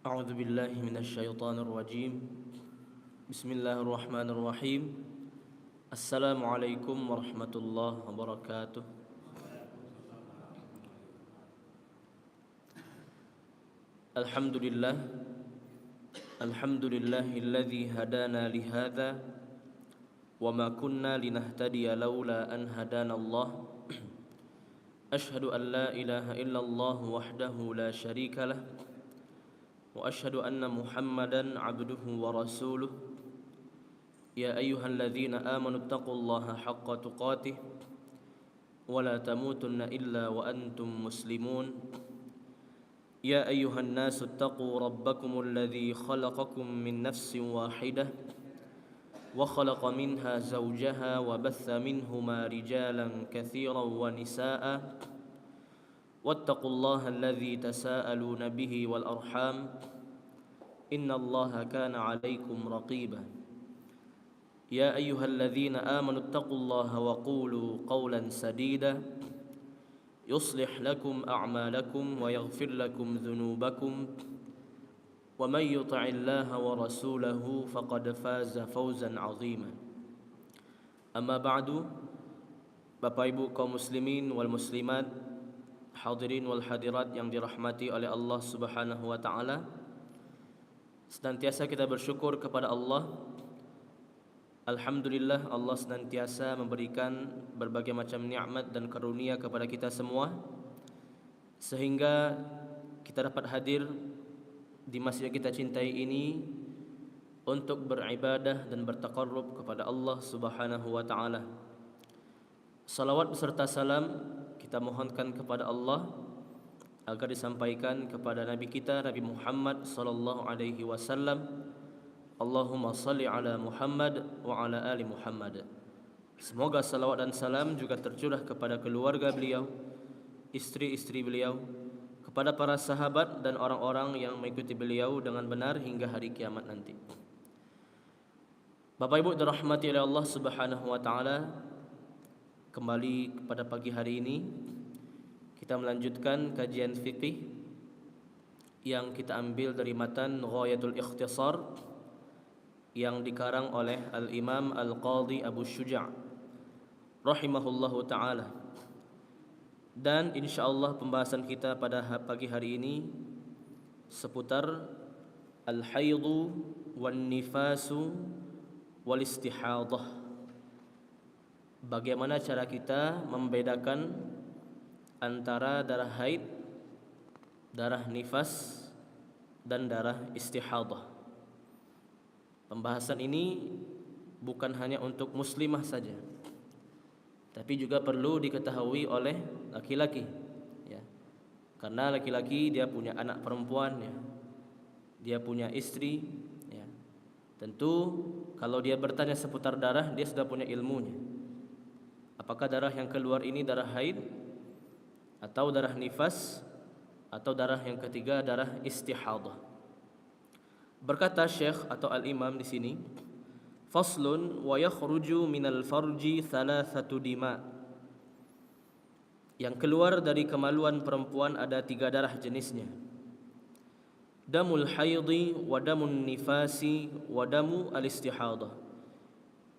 أعوذ بالله من الشيطان الرجيم بسم الله الرحمن الرحيم السلام عليكم ورحمة الله وبركاته. الحمد لله الذي هدانا لهذا وما كنا لنهتدي لولا أن هدانا الله. أشهد أن لا إله إلا الله وحده لا شريك له وأشهد أن محمدا عبده ورسوله. يا أيها الذين آمنوا اتقوا الله حق تقاته ولا تموتن إلا وأنتم مسلمون. يا أيها الناس اتقوا ربكم الذي خلقكم من نفس واحدة وخلق منها زوجها وبث منهما رجالا كثيرا ونساء واتقوا الله الذي تساءلون به والأرحام إن الله كان عليكم رقيبا. يا أيها الذين آمنوا اتقوا الله وقولوا قولا سديدا يصلح لكم أعمالكم ويغفر لكم ذنوبكم ومن يطع الله ورسوله فقد فاز فوزا عظيما. أما بعد, Bapak Ibu kaum muslimin wal muslimat, hadirin wal hadirat yang dirahmati oleh Allah Subhanahu wa taala, senantiasa kita bersyukur kepada Allah. Alhamdulillah, Allah senantiasa memberikan berbagai macam nikmat dan karunia kepada kita semua, sehingga kita dapat hadir di masjid yang kita cintai ini untuk beribadah dan bertaqarrub kepada Allah Subhanahu wa taala. Salawat beserta salam kita mohonkan kepada Allah agar disampaikan kepada Nabi kita Nabi Muhammad sallallahu alaihi wasallam. Allahumma salli ala Muhammad wa ala ali Muhammad. Semoga salawat dan salam juga tercurah kepada keluarga beliau, istri-istri beliau, kepada para sahabat dan orang-orang yang mengikuti beliau dengan benar hingga hari kiamat nanti. Bapak Ibu dirahmati oleh Allah Subhanahu wa taala, kembali pada pagi hari ini kita melanjutkan kajian fikih yang kita ambil dari matan Ghayatul Ikhtisar yang dikarang oleh Al-Imam Al-Qadhi Abu Syuja' rahimahullahu ta'ala. Dan insyaallah pembahasan kita pada pagi hari ini seputar Al-Haidu Wan-Nifasu Wal-Istihadah. Bagaimana cara kita membedakan antara darah haid, darah nifas, dan darah istihadah. Pembahasan ini bukan hanya untuk muslimah saja, tapi juga perlu diketahui oleh laki-laki, ya. Karena laki-laki dia punya anak perempuan, ya. Dia punya istri, ya. Tentu kalau dia bertanya seputar darah, dia sudah punya ilmunya. Apakah darah yang keluar ini darah haid atau darah nifas atau darah yang ketiga darah istihadah? Berkata Syekh atau Al-Imam di sini, faslun wa yakhruju minal farji thalathatu dima. Yang keluar dari kemaluan perempuan ada 3 darah jenisnya. Damul haidhi wa damun nifasi wa damu al-istihadah.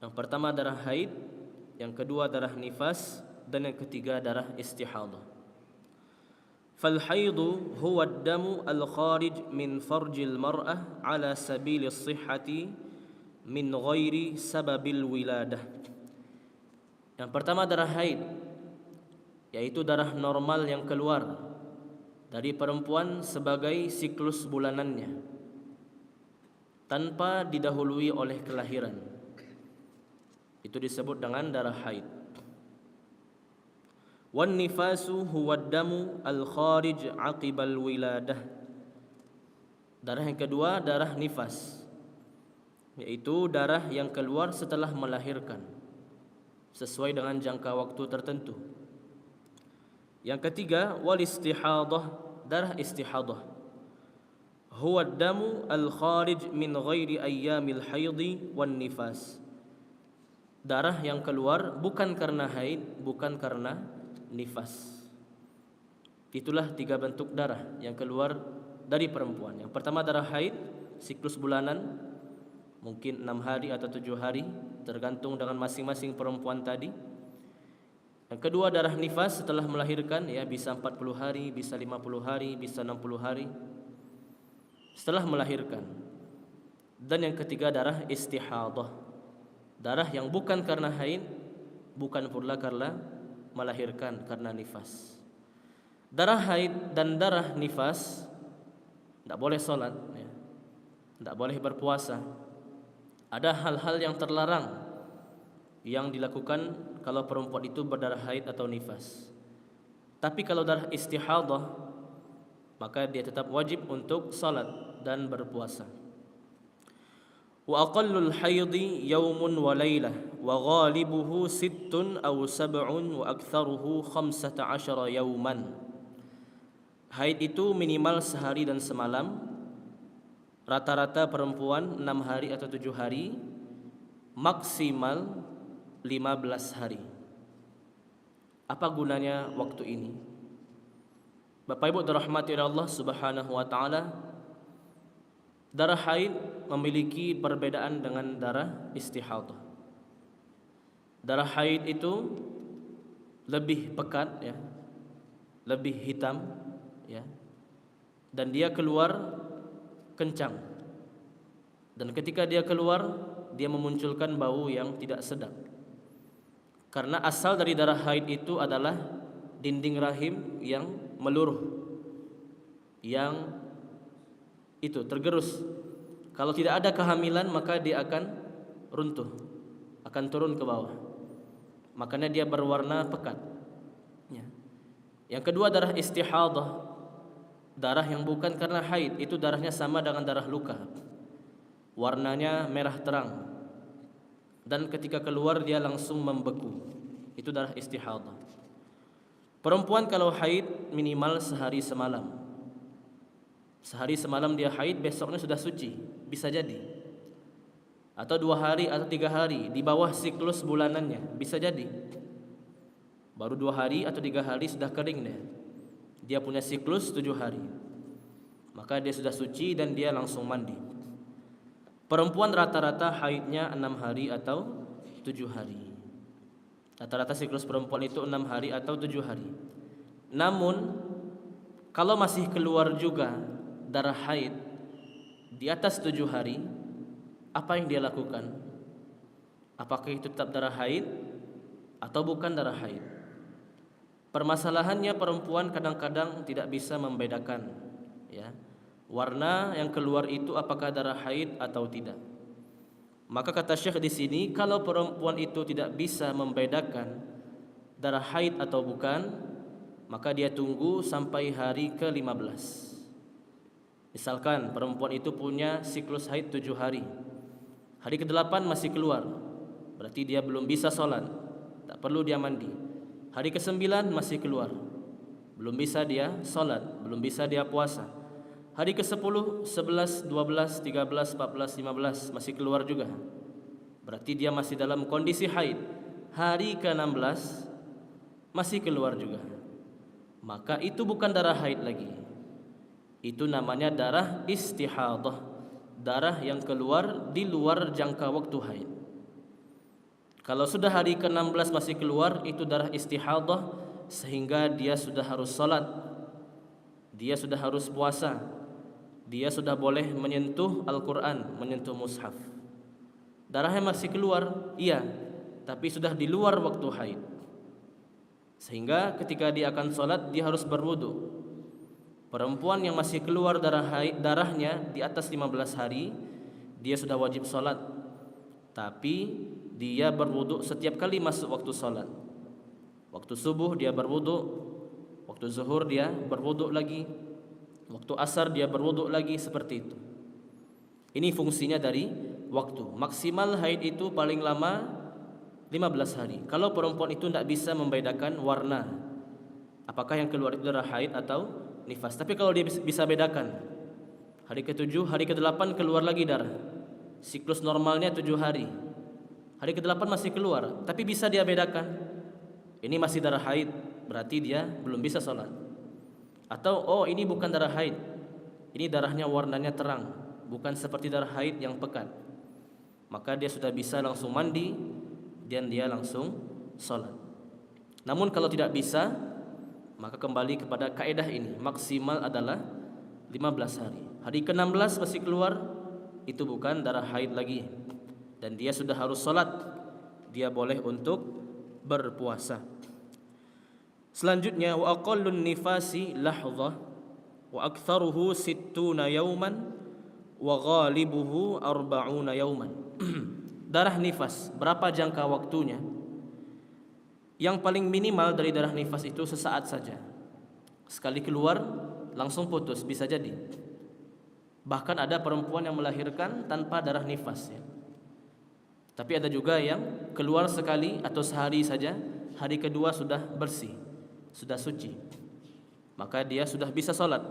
Yang pertama darah haid, yang kedua darah nifas, dan yang ketiga darah istihadah. فالحيض هو الدم الخارج من فرج المرأة على سبيل الصحة من غير سبب الولادة. Yang pertama darah haid, yaitu darah normal yang keluar dari perempuan sebagai siklus bulanannya tanpa didahului oleh kelahiran. Itu disebut dengan darah haid. Wan nifasu huwa damu al-kharij aqibal wiladah. Darah yang kedua darah nifas, yaitu darah yang keluar setelah melahirkan sesuai dengan jangka waktu tertentu. Yang ketiga wal istihadah, darah istihadah. Huwa damu al-kharij min ghairi ayyamil haidhi wan nifas. Darah yang keluar bukan karena haid, bukan karena nifas. Itulah 3 bentuk darah yang keluar dari perempuan. Yang pertama darah haid, siklus bulanan, mungkin 6 hari atau 7 hari, tergantung dengan masing-masing perempuan tadi. Yang kedua darah nifas setelah melahirkan, ya bisa 40 hari, bisa 50 hari, bisa 60 hari setelah melahirkan. Dan yang ketiga darah istihadah, darah yang bukan karena haid, bukan pula karena melahirkan, karena nifas. Darah haid dan darah nifas tidak boleh sholat, ya. Tidak boleh berpuasa. Ada hal-hal yang terlarang yang dilakukan kalau perempuan itu berdarah haid atau nifas. Tapi kalau darah istihadah, maka dia tetap wajib untuk salat dan berpuasa. Wa aqallul haidhi yaumun wa lailah wa ghalibuhu 6 aw 7 wa aktsaruhu 15 yauman. Haid itu minimal sehari dan semalam. Rata-rata perempuan 6 hari atau 7 hari, maksimal 15 hari. Apa gunanya waktu ini? Bapak Ibu dirahmati oleh Allah Subhanahu wa taala, darah haid memiliki perbedaan dengan darah istihadah. Darah haid itu lebih pekat, ya, lebih hitam, ya, dan dia keluar kencang. Dan ketika dia keluar, dia memunculkan bau yang tidak sedap. Karena asal dari darah haid itu adalah dinding rahim yang meluruh, yang itu tergerus. Kalau tidak ada kehamilan, maka dia akan runtuh, akan turun ke bawah. Makanya dia berwarna pekat, ya. Yang kedua darah istihadah, darah yang bukan karena haid, itu darahnya sama dengan darah luka, warnanya merah terang, dan ketika keluar dia langsung membeku. Itu darah istihadah. Perempuan kalau haid minimal sehari semalam. Sehari semalam dia haid, besoknya sudah suci, bisa jadi. Atau 2 hari atau 3 hari di bawah siklus bulanannya, bisa jadi. Baru 2 hari atau 3 hari sudah kering dia punya siklus 7 hari. Maka dia sudah suci dan dia langsung mandi. Perempuan rata-rata haidnya 6 hari atau 7 hari. Rata-rata siklus perempuan itu 6 hari atau 7 hari. Namun kalau masih keluar juga darah haid di atas 7 hari, apa yang dia lakukan? Apakah itu tetap darah haid atau bukan darah haid? Permasalahannya perempuan kadang-kadang tidak bisa membedakan, ya, warna yang keluar itu apakah darah haid atau tidak. Maka kata Syekh di sini, kalau perempuan itu tidak bisa membedakan darah haid atau bukan, maka dia tunggu sampai hari ke-15. Misalkan perempuan itu punya siklus haid 7 hari. Hari ke-8 masih keluar, berarti dia belum bisa sholat, tak perlu dia mandi. Hari ke-9 masih keluar, belum bisa dia sholat, belum bisa dia puasa. Hari ke-10, 11, 12, 13, 14, 15 masih keluar juga, berarti dia masih dalam kondisi haid. Hari ke-16 masih keluar juga, maka itu bukan darah haid lagi. Itu namanya darah istihadah, darah yang keluar di luar jangka waktu haid. Kalau sudah hari ke-16 masih keluar, itu darah istihadah, sehingga dia sudah harus salat, dia sudah harus puasa, dia sudah boleh menyentuh Al-Quran, menyentuh mushaf. Darahnya masih keluar, iya, tapi sudah di luar waktu haid, sehingga ketika dia akan salat dia harus berwudu. Perempuan yang masih keluar darahnya di atas 15 hari, dia sudah wajib salat, tapi dia berwudu setiap kali masuk waktu salat. Waktu subuh dia berwudu, waktu zuhur dia berwudu lagi, waktu asar dia berwudu lagi, seperti itu. Ini fungsinya dari waktu. Maksimal haid itu paling lama 15 hari. Kalau perempuan itu tidak bisa membedakan warna, apakah yang keluar itu darah haid atau nifas. Tapi kalau dia bisa bedakan, hari ke-7, hari ke-8 keluar lagi darah, siklus normalnya 7 hari, hari ke-8 masih keluar, tapi bisa dia bedakan, ini masih darah haid, berarti dia belum bisa sholat. Atau oh ini bukan darah haid, ini darahnya warnanya terang, bukan seperti darah haid yang pekat, maka dia sudah bisa langsung mandi dan dia langsung sholat. Namun kalau tidak bisa, maka kembali kepada kaidah ini, maksimal adalah 15 hari. Hari ke-16 masih keluar, itu bukan darah haid lagi, dan dia sudah harus sholat, dia boleh untuk berpuasa. Selanjutnya, wa aqallun nifasi lahdhah wa aktsaruhu 60 yauman wa ghalibuhu 40 yauman. Darah nifas, berapa jangka waktunya? Yang paling minimal dari darah nifas itu sesaat saja. Sekali keluar langsung putus, bisa jadi. Bahkan ada perempuan yang melahirkan tanpa darah nifas ya. Tapi ada juga yang keluar sekali atau sehari saja, hari kedua sudah bersih, sudah suci, maka dia sudah bisa sholat.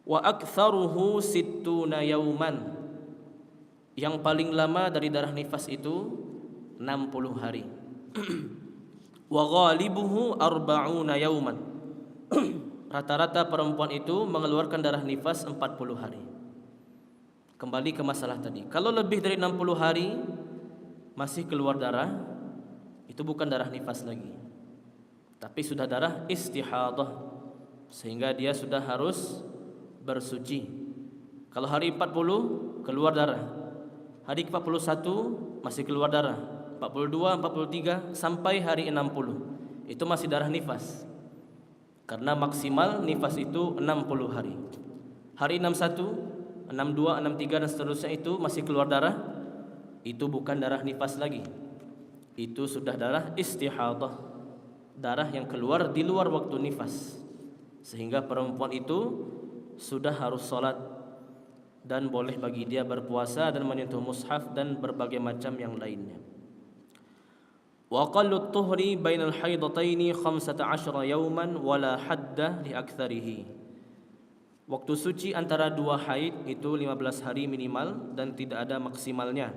Wa aktsaruhu 60 yauman. Yang paling lama dari darah nifas itu 60 hari. Wa ghalibuhu 40 yauman. Rata-rata perempuan itu mengeluarkan darah nifas 40 hari. Kembali ke masalah tadi, kalau lebih dari 60 hari masih keluar darah, itu bukan darah nifas lagi, tapi sudah darah istihadah, sehingga dia sudah harus bersuci. Kalau hari 40 keluar darah, hari ke-41 masih keluar darah, 42, 43 sampai hari 60 itu masih darah nifas. Karena maksimal nifas itu 60 hari. Hari 61, 62, 63 dan seterusnya itu masih keluar darah, itu bukan darah nifas lagi, itu sudah darah istihadah, darah yang keluar di luar waktu nifas, sehingga perempuan itu sudah harus sholat dan boleh bagi dia berpuasa dan menyentuh mushaf dan berbagai macam yang lainnya. Wa aqallu tuhri bainal haidataini 15 yauman wala hadda li aktsarihi. Waktu suci antara dua haid itu 15 hari minimal dan tidak ada maksimalnya.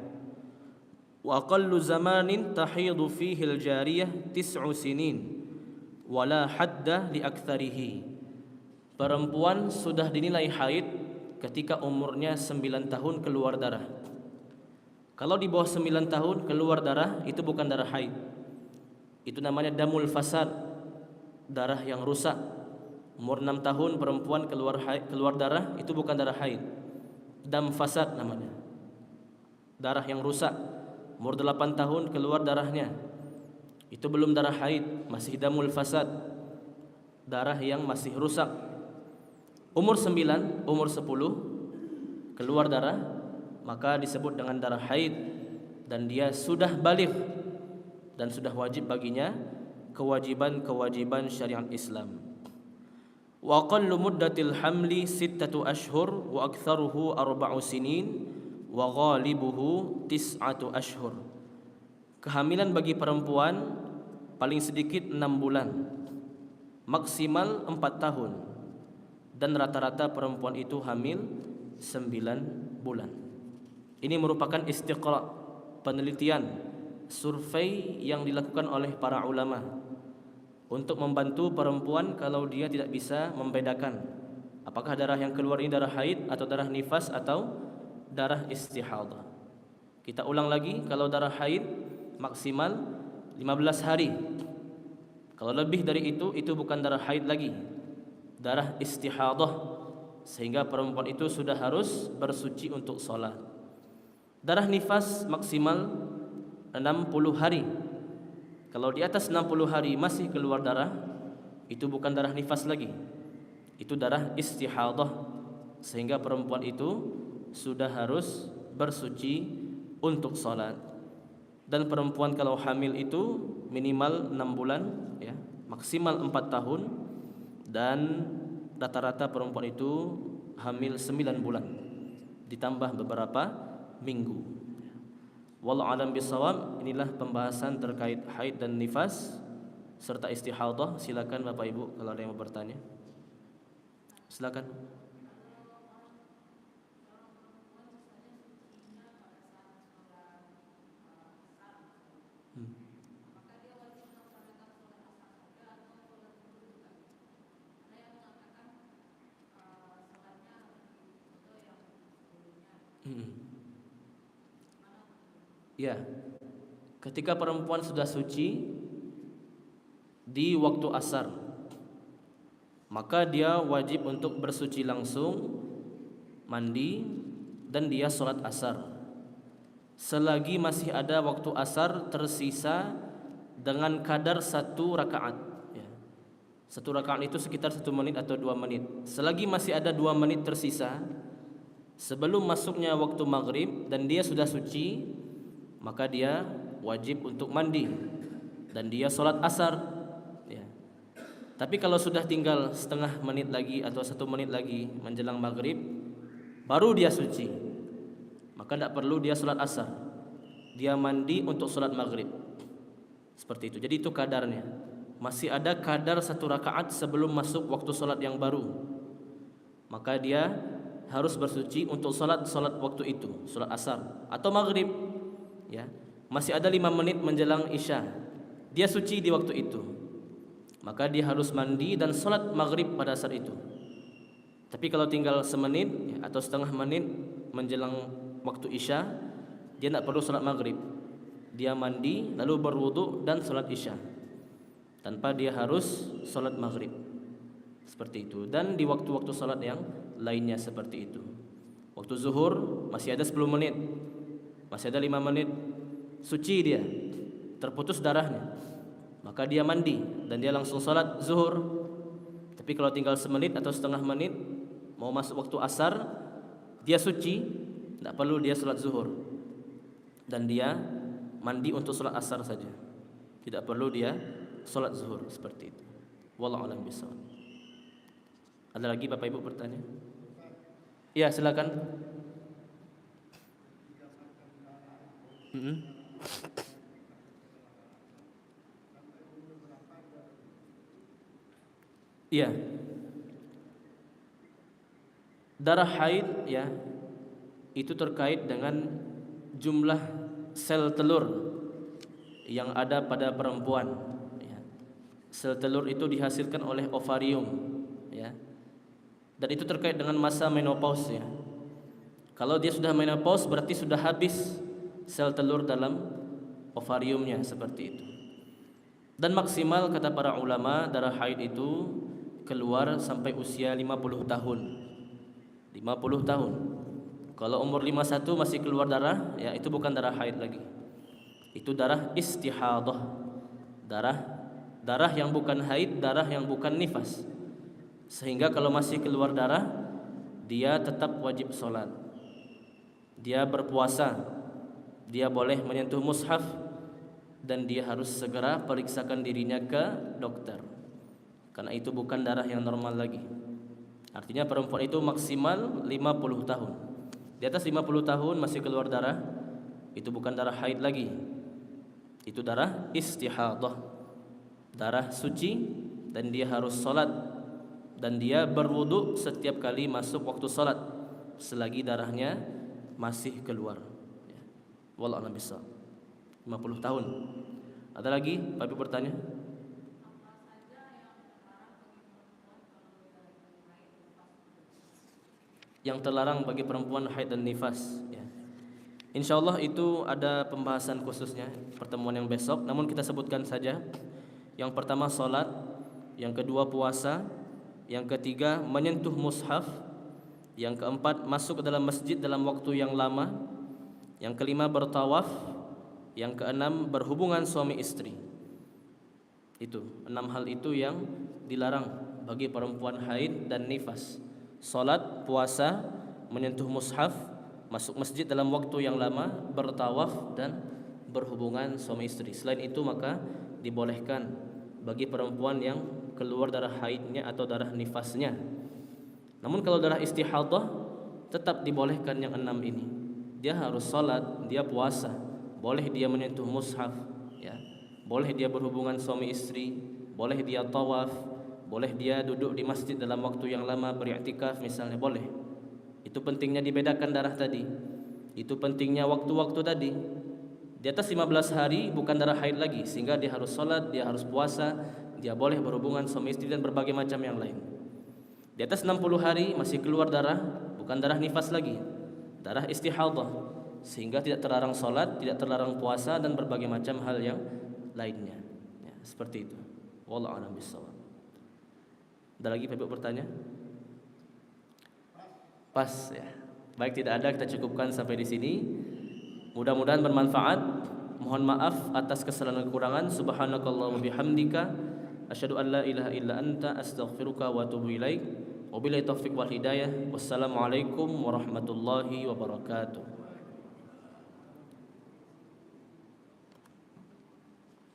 Wa aqallu zamanin tahidu fihi al-jariyah 9 sinin wala hadda li aktsarihi. Perempuan sudah dinilai haid ketika umurnya 9 tahun keluar darah. Kalau di bawah 9 tahun keluar darah, itu bukan darah haid, itu namanya damul fasad, darah yang rusak. Umur 6 tahun perempuan keluar darah, itu bukan darah haid, dam fasad namanya, darah yang rusak. Umur 8 tahun keluar darahnya, itu belum darah haid, masih damul fasad, darah yang masih rusak. Umur 9, umur 10 keluar darah, maka disebut dengan darah haid, dan dia sudah baligh dan sudah wajib baginya kewajiban-kewajiban syariat Islam. Wa aqallu muddatil hamli 6 ashhur wa aktsaruhu 4 sinin wa ghalibuhu 9 ashhur. Kehamilan bagi perempuan paling sedikit 6 bulan, maksimal 4 tahun, dan rata-rata perempuan itu hamil 9 bulan. Ini merupakan istiqra', penelitian, survei yang dilakukan oleh para ulama untuk membantu perempuan kalau dia tidak bisa membedakan apakah darah yang keluar ini darah haid atau darah nifas atau darah istihadah. Kita ulang lagi, kalau darah haid maksimal 15 hari. Kalau lebih dari itu bukan darah haid lagi, darah istihadah, sehingga perempuan itu sudah harus bersuci untuk sholat. Darah nifas maksimal 60 hari. Kalau di atas 60 hari masih keluar darah, itu bukan darah nifas lagi, itu darah istihadah, sehingga perempuan itu sudah harus bersuci untuk sholat. Dan perempuan kalau hamil itu minimal 6 bulan ya, maksimal 4 tahun, dan rata-rata perempuan itu hamil 9 bulan ditambah beberapa minggu. Wallahu a'lam bishawab. Inilah pembahasan terkait haid dan nifas serta istihadah. Silakan Bapak Ibu kalau ada yang mau bertanya. Silakan. Ya, ketika perempuan sudah suci di waktu asar, maka dia wajib untuk bersuci langsung, mandi, dan dia sholat asar. Selagi masih ada waktu asar tersisa dengan kadar 1 rakaat. Ya. 1 rakaat itu sekitar 1 menit atau 2 menit. Selagi masih ada 2 menit tersisa sebelum masuknya waktu maghrib dan dia sudah suci, maka dia wajib untuk mandi dan dia sholat asar. Ya. Tapi kalau sudah tinggal setengah menit lagi atau 1 menit lagi menjelang maghrib, baru dia suci, maka tidak perlu dia sholat asar, dia mandi untuk sholat maghrib. Seperti itu. Jadi itu kadarnya. Masih ada kadar 1 rakaat sebelum masuk waktu sholat yang baru, maka dia harus bersuci untuk sholat waktu itu, sholat asar atau maghrib. Ya, masih ada 5 menit menjelang isya, dia suci di waktu itu, maka dia harus mandi dan sholat maghrib pada saat itu. Tapi kalau tinggal semenit ya, atau setengah menit menjelang waktu isya, dia tidak perlu sholat maghrib, dia mandi lalu berwudu dan sholat isya tanpa dia harus sholat maghrib. Seperti itu. Dan di waktu-waktu sholat yang lainnya seperti itu. Waktu zuhur masih ada 10 menit, masih ada 5 menit, suci dia, terputus darahnya, maka dia mandi dan dia langsung sholat zuhur. Tapi kalau tinggal semenit atau setengah menit mau masuk waktu asar, dia suci, tidak perlu dia sholat zuhur dan dia mandi untuk sholat asar saja, tidak perlu dia sholat zuhur. Seperti itu. Wallahu a'lam bishawab. Ada lagi Bapak Ibu bertanya? Ya, silakan. Iya. Darah haid ya, itu terkait dengan jumlah sel telur yang ada pada perempuan ya. Sel telur itu dihasilkan oleh ovarium ya. Dan itu terkait dengan masa menopause ya. Kalau dia sudah menopause berarti sudah habis sel telur dalam ovariumnya, seperti itu. Dan maksimal kata para ulama darah haid itu keluar sampai usia 50 tahun. 50 tahun. Kalau umur 51 masih keluar darah, ya itu bukan darah haid lagi. Itu darah istihadah. Darah yang bukan haid, darah yang bukan nifas. Sehingga kalau masih keluar darah, dia tetap wajib sholat, dia berpuasa, dia boleh menyentuh mushaf, dan dia harus segera periksakan dirinya ke dokter, karena itu bukan darah yang normal lagi. Artinya perempuan itu maksimal 50 tahun. Di atas 50 tahun masih keluar darah, itu bukan darah haid lagi, itu darah istihadah, darah suci, dan dia harus sholat dan dia berwudu setiap kali masuk waktu salat selagi darahnya masih keluar. Wallahu a'lam bishawab. 50 tahun. Ada lagi Pak Ibu bertanya? Yang terlarang bagi perempuan haid dan nifas ya. Insyaallah itu ada pembahasan khususnya pertemuan yang besok, namun kita sebutkan saja. Yang pertama salat, yang kedua puasa, yang ketiga menyentuh mushaf, yang keempat masuk ke dalam masjid dalam waktu yang lama, yang kelima bertawaf, yang keenam berhubungan suami istri. Itu 6 hal itu yang dilarang bagi perempuan haid dan nifas. Salat, puasa, menyentuh mushaf, masuk masjid dalam waktu yang lama, bertawaf, dan berhubungan suami istri. Selain itu maka dibolehkan bagi perempuan yang keluar darah haidnya atau darah nifasnya. Namun kalau darah istihadah tetap dibolehkan yang 6 ini. Dia harus salat, dia puasa, boleh dia menyentuh mushaf ya, boleh dia berhubungan suami istri, boleh dia tawaf, boleh dia duduk di masjid dalam waktu yang lama beriktikaf misalnya, boleh. Itu pentingnya dibedakan darah tadi. Itu pentingnya waktu-waktu tadi. Di atas 15 hari bukan darah haid lagi, sehingga dia harus salat, dia harus puasa, dia boleh berhubungan suami istri dan berbagai macam yang lain. Di atas 60 hari masih keluar darah, bukan darah nifas lagi, darah istihadah, sehingga tidak terlarang salat, tidak terlarang puasa dan berbagai macam hal yang lainnya. Ya, seperti itu. Wallahu a'lam bishawab. Ada lagi Pak Ibu bertanya? Pas ya. Baik, tidak ada, kita cukupkan sampai di sini. Mudah-mudahan bermanfaat. Mohon maaf atas kesalahan dan kekurangan. Subhanakallahumma bihamdika asyhadu an la ilaha illa anta astaghfiruka wa atubu ilaik. Wabillahi taufiq wal hidayah. Wassalamualaikum warahmatullahi wabarakatuh.